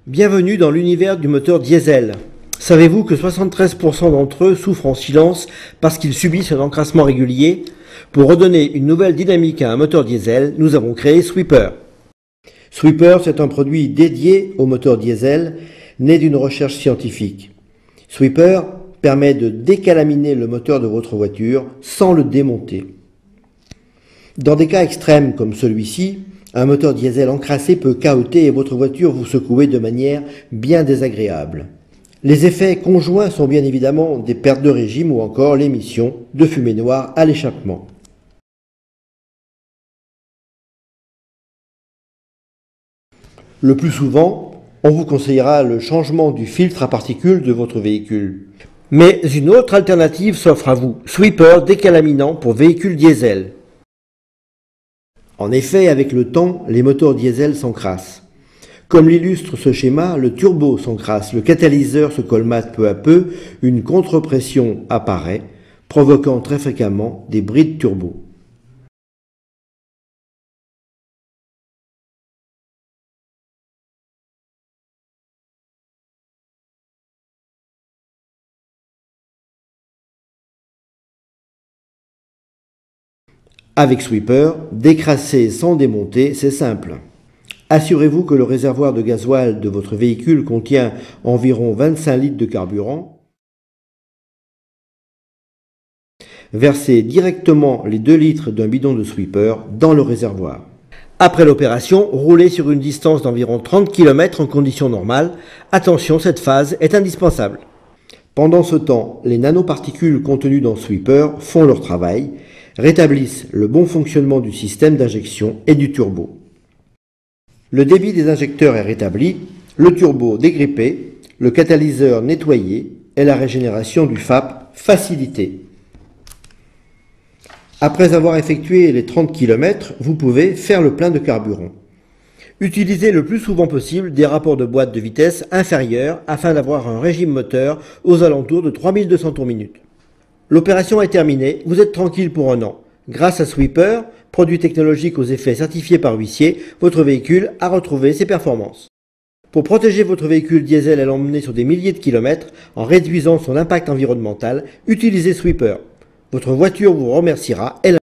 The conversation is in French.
Bienvenue dans l'univers du moteur diesel. Savez-vous que 73% d'entre eux souffrent en silence parce qu'ils subissent un encrassement régulier? Pour redonner une nouvelle dynamique à un moteur diesel, nous avons créé Sweeper. Sweeper, c'est un produit dédié au moteur diesel, né d'une recherche scientifique. Sweeper permet de décalaminer le moteur de votre voiture sans le démonter. Dans des cas extrêmes comme celui-ci, un moteur diesel encrassé peut cahoter et votre voiture vous secouer de manière bien désagréable. Les effets conjoints sont bien évidemment des pertes de régime ou encore l'émission de fumée noire à l'échappement. Le plus souvent, on vous conseillera le changement du filtre à particules de votre véhicule. Mais une autre alternative s'offre à vous, Sweeper décalaminant pour véhicules diesel. En effet, avec le temps, les moteurs diesel s'encrassent. Comme l'illustre ce schéma, le turbo s'encrasse, le catalyseur se colmate peu à peu, une contre-pression apparaît, provoquant très fréquemment des brides turbo. Avec Sweeper, décrasser sans démonter, c'est simple. Assurez-vous que le réservoir de gasoil de votre véhicule contient environ 25 litres de carburant. Versez directement les 2 litres d'un bidon de Sweeper dans le réservoir. Après l'opération, roulez sur une distance d'environ 30 km en conditions normales. Attention, cette phase est indispensable. Pendant ce temps, les nanoparticules contenues dans Sweeper font leur travail, rétablissent le bon fonctionnement du système d'injection et du turbo. Le débit des injecteurs est rétabli, le turbo dégrippé, le catalyseur nettoyé et la régénération du FAP facilitée. Après avoir effectué les 30 km, vous pouvez faire le plein de carburant. Utilisez le plus souvent possible des rapports de boîte de vitesse inférieurs afin d'avoir un régime moteur aux alentours de 3200 tours minute. L'opération est terminée, vous êtes tranquille pour un an. Grâce à Sweeper, produit technologique aux effets certifiés par huissier, votre véhicule a retrouvé ses performances. Pour protéger votre véhicule diesel et l'emmener sur des milliers de kilomètres en réduisant son impact environnemental, utilisez Sweeper. Votre voiture vous remerciera.